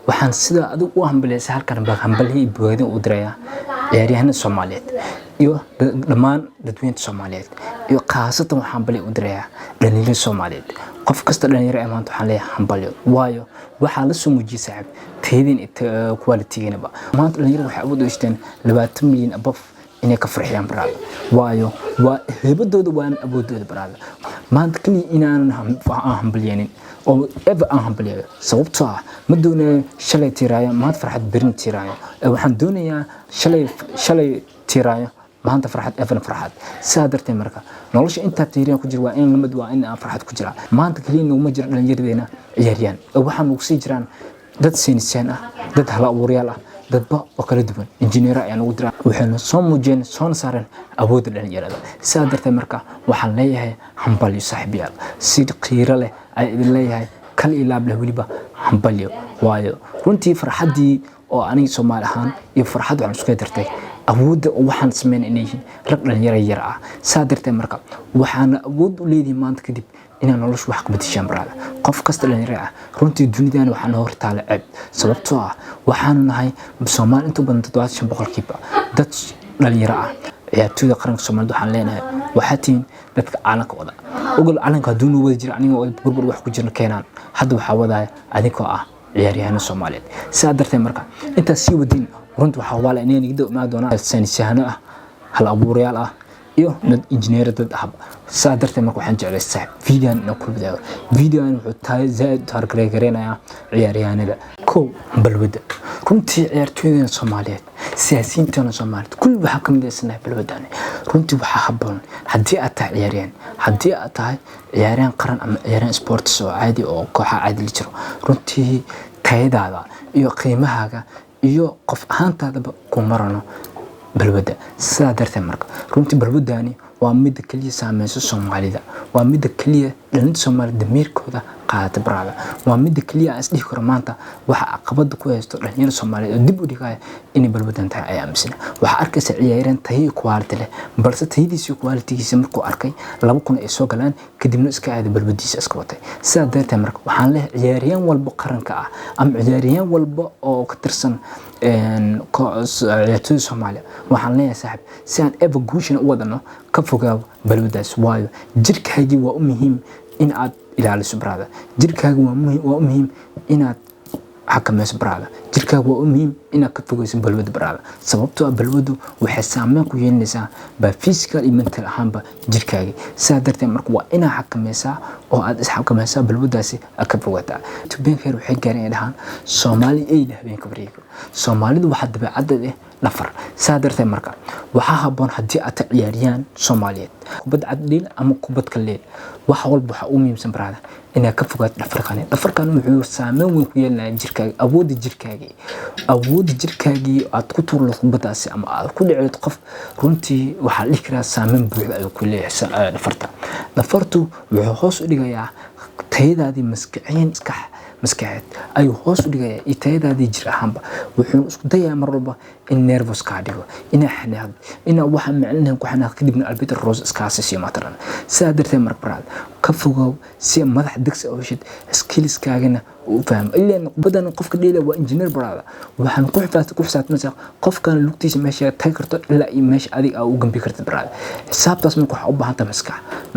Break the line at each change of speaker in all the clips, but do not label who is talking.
waxaan sida adigu u hambaleysa halkan baa hambalihii boodin u diraya ciyaaryahanada Soomaaliyeed iyo dhammaan dadweynaha Soomaaliyeed iyo qaasatan waxaan hambalii u diraya dhalinyarada Soomaaliyeed qof kasta dhalinyaro ee maanta waxaan leeyahay hambalyo waayo waxa la soo muujiyay saaxib teedin quality-geenaba maanta dhalinyarada waxay awood u yeeshteen 20 milyan above inay ka farxiyaan baraada waayo waa hebadooda waan awoodooda baraada maanta kali inaan hambalyenin oo ever aan hambalyeeyo sababtoo ah ma doonayo shalay tiraayo maanta farxad berin tiraayo waxaan doonayaa shalay tiraayo maanta farxad ever farxad sidaa darteed marka nolosha inta tiireen ku jira waa in lamid waa in aan farxad ku jira maanta kali uma jira dhalinyaradeenna ciyaariyaan waxaan ugu sii jiraan dad saynisaan ah dad hal abuuryaal ah dadba oo kala duwan injineer ayaan ugu diraa waxayna soo muujeen soo saareen awoodda dhalinyarada sidaa darteed marka waxaan leeyahay hambalyo saaxiibayaal si qiiro leh ay idin leeyahay kal ilaab leh waliba hambalyo waayo runtii farxadii oo aniga Soomaali ahaan iyo farxad waxaan isku dartay awoodda waxaan sameeyay inay rag dhalinyaro yar ah sidaa darteed marka waxaan awood u leeyahay maanta kadib inaan nolosha wax ka bedeshaan baraada qof kasta dhalinyaro ah runtii dunidaan waxaan hortaala ceeb sababtoo ah waxaan nahay Soomaali inta badan 75% dad dhalinyaro ah ciyaartooyda qaranka Soomaaliyeed waxaan leenahay waxa tiin dadka caalamka wada ogol caalamka duunu wada jira aniga oo burbur wax ku jirna keenan hadda waxa wadaay adigoo ah ciyaaryahanada Soomaaliyeed sidaa darteed marka inta sii wadin runtii waxa wala inay nigdo ma doonaa saynisyahanno ah hal abuuryaal ah iyo dad injineer dad ah sidaa darteed marka waxaan jeclaystay fiidiyoan inuu ku bilaabo fiidiyoan wuxuu tahay zaid targareynaya ciyaaryahanada ko balwada runtii ciyaartooyda Soomaaliyeed siyaasiyiinta Soomaaliyeed kullu waxa ka mid ah balwadan runtii waxa habboon hadii aad tahay ciyaaryahan hadii aad tahay ciyaaryahan qaran ama ciyaaryahan sports oo caadi oo kooxo caadi la jiro runtii tayadaada iyo qiimahaaga iyo qof ahaantaada ku marano balwada sidaa darteed marka runtii balwadani waa mid kaliya saameeyay Soomaalida waa mid kaliya dhalinta Soomaalida damiirkooda qaata baraada waa mid kaliya as dhigi karo maanta waxa caqabad ku haysto dhalinyarada Soomaaliyeed oo dib u dhigay in balwadan tahay ay aaminsan waxa arkaysa ciyaaryahan tahay quality leh balse tayadiisa quality-giisa markuu arkay 2000 ay soo galaan kadibna iska aad balwadiisa iska watay sidaa darteed marka waxaan leeyahay ciyaaryahan walba qaranka ah ama ciyaaryahan walba oo ka tirsan ciyaartooyda Soomaaliya waxaan leeyahay saaxib si aan ever guushan u wadano ka fogaado balwadaas waayo jirkaaga waa muhiim in aad ilaaliso baraada jirkaaga waa muhiim in aad xakamayso baraada jirkaaga waa muhiim in aad ka fogeyso balwada baraada sababtoo ah balwadu waxay saameyn ku yeelanaysaa ba physical iyo mental ahaanba jirkaaga sidaa darteed marka waa inaad xakamaysaa oo aad is xakamaysaa balwadaasi aad ka fogaataa tubenkayr waxay gaareen dhahan Soomaali ay habeenka bariigo Soomaalidu waxa dabeecadda nafar sidaa darteed marka waxa habboon hadii aad ciyaariyaan Soomaaliyeed kubad cadil ama kubad kale wax walba waxa uu muhiimsan baraada in ka fogaad dhafarkan wuxuu saameyn weyn ku yeelanayaa jirkaaga awoodda jirkaaga aad ku tuurlo kubadaasi ama aad ku dhicid qof runtii waxa la dhigaa saameyn buuxda ay ku leeyahay dhafartu wuxuu hoos u dhigayaa tayadaadii maskaxeed ayuu hoos u dhigayaa tayadaadii jir ahaanba wuxuu isku dayaa mar walba in nervous ka dhigo ina xanaaq ina waxa macnaheedu ku xanaaq kadibna albiter rose iskaasi si mataran sidaa darteed mar baraad ka fogow si madax degsi oo shid skillskaagana u faham ilaa badan qofka dheela waa engineer baraada waxaan ku xisaabtanaysaa qofkan lugtiisa meesha tag karto ilaa iyo meesha adiga u gambi karto baraada xisaabtaas marka waxa u baahan tahay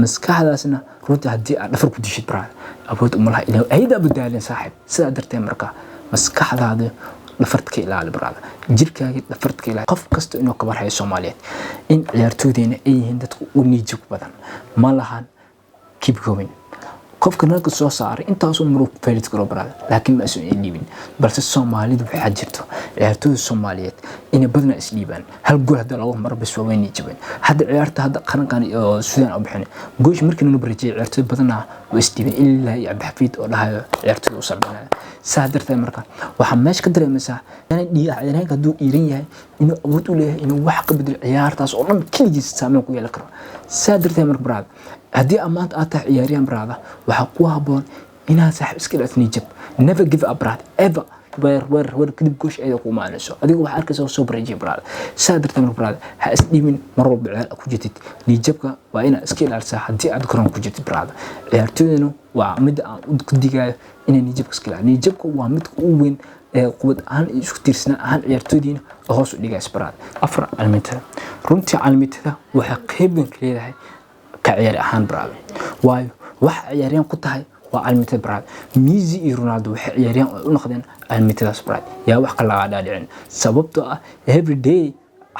maskaxdaasna runtii hadii aad dhafar ku dishid baraada awood uma laha ilaa ayda badalin saaxib sidaa darteed marka maskaxdaada dhafartka ilaali baraada jirkaaga dhafartka ilaali qof kasta inuu ka warhayo Soomaaliyeed in ciyaartooydeena ay yihiin dadku u niijig badan ma lahan keep going qofka naga soo saaray intaas uu maruu faylid karo baraada laakiin ma soo dhiibin balse Soomaalidu waxa jirto ciyaartooyda Soomaaliyeed in badana is dhiibaan hal gool hada lagu mar bas waa weyn jibin hada ciyaarta hada qarankan iyo Suudaan u bixin goosh markii uu barajay ciyaartooy badana oo is dhiibin ilaa iyo Abdixafiid oo dhahayo ciyaartooyda u sabnaa saadartay marka waxa meesh ka dareemaysaa in ciyaaryahanka haduu dhiiran yahay inuu awood u leeyahay inuu wax ka bedelo ciyaartaas oo dhan kaligiis saameyn ku yeelan karo saadartay marka baraad hadii amaad aad tahay ciyaaryahan baraada waxa ku habboon inaad saaxib iska dhaafni jab never give up baraad ever weer kadib goosh ay ku maanayso adigu waxa arkaysaa soo bareejay brada saadarta mar brada ha isdhimin mar walba ciyaar ku jirtid niyadjabka waa ina iska ilaalisaa hadii aad garoon ku jirtid brada ciyaartoydana waa mid aan ku digayo inay niyadjabka iska ilaaliyo niyadjabka waa mid ugu weyn quwad aan isku tiirsanaa aan ciyaartoydiina hoos u dhigays brada afar almitada runtii almitada waxa qayb weyn ka leedahay ka ciyaar ahaan brada waayo wax ciyaariyaan ku tahay waa almitada brada Messi iyo Ronaldo waxay ciyaariyaan u noqdeen almitadas brada yaa wax kala dhaadhicin sababtoo ah every day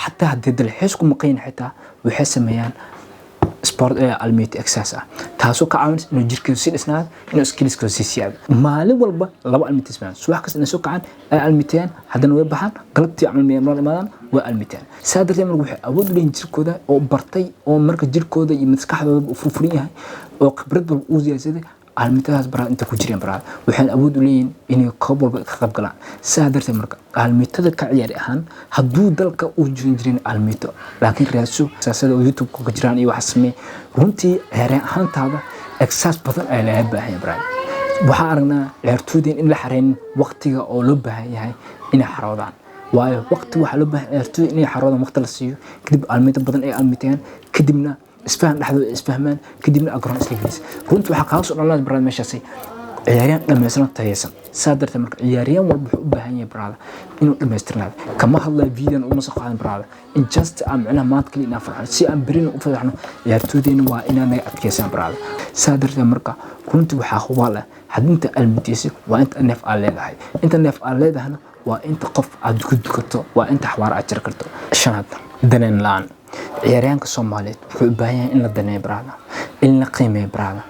حتى هدي الحسكو مقين حتى وحسميان سبورت الميت اكساس تاسو كعامل انه جيركو سي اسناد انه سكيلسكو سي سياد مالي والبا لبا الميت اسمان سواح كاس انه سو كعان الميتين حدنا way baxaan qalabti amal meeymar imaadaan waa almitaan saadar mar waxay awood u leeyihiin jirkooda oo bartay oo marka jirkooda iyo maskaxdooda u furfuran yahay oo khibrad bal u ziyaasaday almitadas brad inta ku jireen brad waxaan awood u leeyihiin inay koob walba ka qayb galaan saadarta marka almitada ka ciyaar ahaan haduu dalka uu jirin almito laakiin raaso saasada YouTube ku jiraan iyo wax samee runtii ciyaar ahaantaada exercise badan ay la baahan brad waxa aragnaa ciyaartoydin in la xareen waqtiga oo loo baahan yahay inay xaroodaan waayo waqti waxa loo baahan ciyaartoy inay xaroodaan waqti la siiyo kadib almito badan ay almiteen kadibna isfahan dhaxdo isfahmaan kadibna agroon isla gelis runtii waxa ka soo dhalaa brad meeshaasi ciyaariyaan dhameystiran tayeysan saadarta marka ciyaariyaan walba wuxuu u baahan yahay brada inuu dhameystirnaado kama hadlay video uma soo qaadan brada in just am cina maad kali ina farxan si aan berino u fadaxno ciyaartooydeena waa inaan adkeysan brada saadarta marka runtii waxa hubaala hadinta almitiisi waa inta neef aan leedahay inta neef aan leedahna waa inta qof aad ku dukato waa inta xawaar aad jar karto shanaad daneen laan ciyaaryaanka Soomaaliyeed wuxuu u baahan yahay in la daneeyo brada in la qiimeeyo brada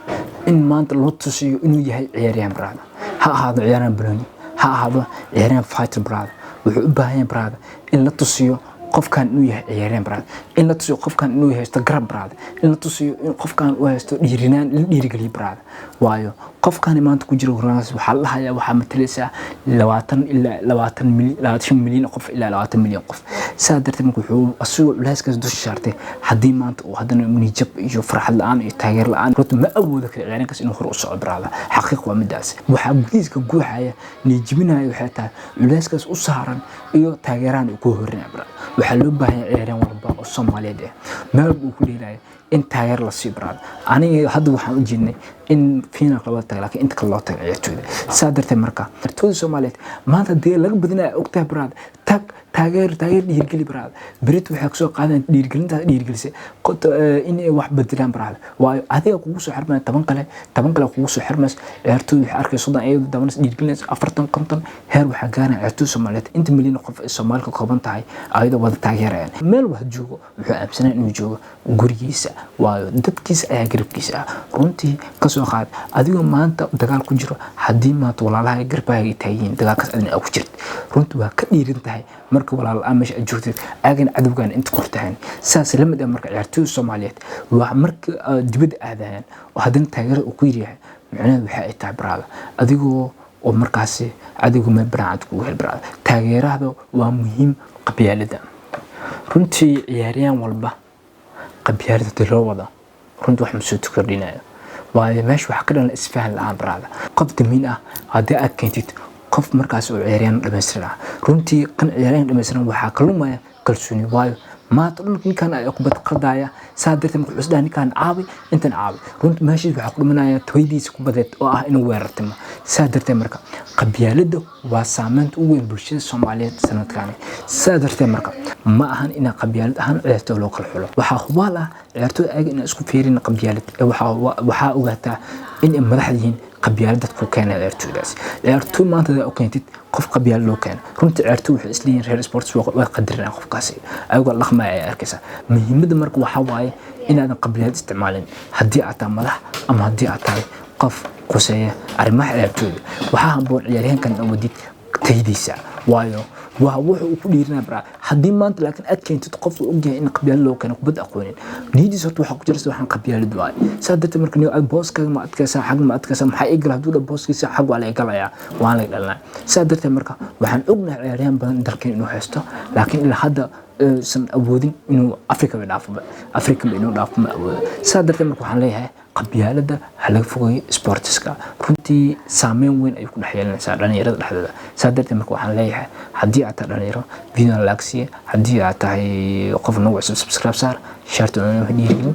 in maanta loo tusiyo inuu yahay ciyaaryahan brada ha ahaado ciyaaryahan Bruni ha ahaado ciyaaryahan fighter brada wuxuu u baahan yahay brada in la tusiyo qofkan inuu yahay ciyaaryahan brada in la tusiyo qofkan inuu yahay garab brada in la tusiyo in qofkan uu haysto dhiirinaan in dhiirigeliyo brada waayo qofkan maanta ku jiro Ronaldo waxa la hayaa waxa matalaysa 20 ilaa 20 milyan qof ilaa 20 milyan qof saadarta markuu wuxuu asoo culeyskaas dusha saartay hadii maanta uu hadana munijab iyo farxad la'aan iyo taageer la'aan runtii ma awoodo kale ciyaaryahankaas inuu hor u socdo brada xaqiiq waa midaas waxa gudiska guuxaya nijibinayo waxa taa culeyskaas u saaran iyo taageeraan ku horinaa brada waxa loo baahan yahay ciyaaryahan walba oo Soomaaliyeed meel uu ku leeyahay in taageer la sii brada aniga hadda waxaan u jeednay in final laba taag laakiin inta kale loo taag ciyaartooyda saadarta marka ciyaartooyda Soomaaliyeed maanta dee laga badinaa ogtaa brada taageer dhiirgeli brada berit waxa soo qaadan dhiirgelisay in ay wax bedelaan brada waayo adiga kugu soo xirmaan 10 kale kugu soo xirmaas ciyaartooy waxa arkay sodan ay dabanas dhiirgelinaysa 40 50 heer waxa gaaraan ciyaartooy Soomaaliyeed inta milyan qof ee Soomaalka kooban tahay ayada wada taageerayaan meel wax joogo wuxuu aaminsan inuu joogo gurigiisa waayo dadkiisa ayaa garabkiisa runtii ka soo qaad adiga maanta dagaal ku jiro hadii maanta walaalaha garbaaga taayin dagaalkaas adina ku jirto runtii waa ka dhiirin tahay marka walaal amesh joogtid aagan cadawgan inta qortaan saas lamid ah marka ciyaartooyda Soomaaliyeed waa marka dibad aadaan oo hadan taageer u ku yiraahdo macnaheedu waxa ay tahay brada adigoo oo markaasi adigu ma brad ku hel brada taageerada waa muhiim qabyaalada runtii ciyaariyaan walba qabyaalada loo wada runtii wax masoo tukordinayo waayo meesha wax ka dhan isfahan la'aan brada qof damiin ah hadii aad keentid qof markaas oo ciyaaryahan dhameystiran runtii kan ciyaaryahan dhameystiran waxa ka lumaya kalsooni waayo ما تقولون كان أقبض قضايا سادرت من الحسدان كان عابي أنت عابي رنت ماشي بحكم منا تويدي سكبدت إنه ويرتم سادرت مركا قبيلده وسامنت وين برشة الصومالية سنة كاني سادرت مركا ما أهان إن قبيلة أهان عرفتوا لوك الحلو وحاخوالا عرفتوا أجي إن أسكو فيرين قبيلة وحاوغتا إن مدحدين قبيلة كان عرفتوا داس عرفتوا ما أنت أوكينتي قف قبيلة لو كان رنت عرفتوا إسلين ريال سبورتس وقدرنا قف كاسي أقول الله ما أركزها مهمة مرك وحواي إن أنا قبلات استعمالين هدي أعطى ملح أما هدي أعطى قف قصية أرمح عرفتوا وحاهم بون عيالين كان أودي تهديسة وايو وحوح وكليرنا برا حدين ما أنت لكن أكين تتقف وأجي إن قبيلة لو كانوا بدأ أقولين نيجي صوت وحق جلس وحن قبيلة دواي سادت مركني البوس كان ما أتكسر حق ما أتكسر محقق له دول البوس كيس حق على إقلايا وعلى إقلانا سادت مركا وحن أقنع عيالين بندركين إنه حسته لكن إلى هذا سن أودين إنه أفريقيا بينافع أفريقيا بينو نافع سادت مركا وحن ليه qabyaalada halaga fogay sportiska runtii saameyn weyn ay ku dhaxyeelanaysaa dhalinyarada dhexdeeda saadartii marka waxaan leeyahay haddii aad tahay dhalinyaro video laagsiye haddii aad tahay qof nagu cusub subscribe saar share to dhiirigelin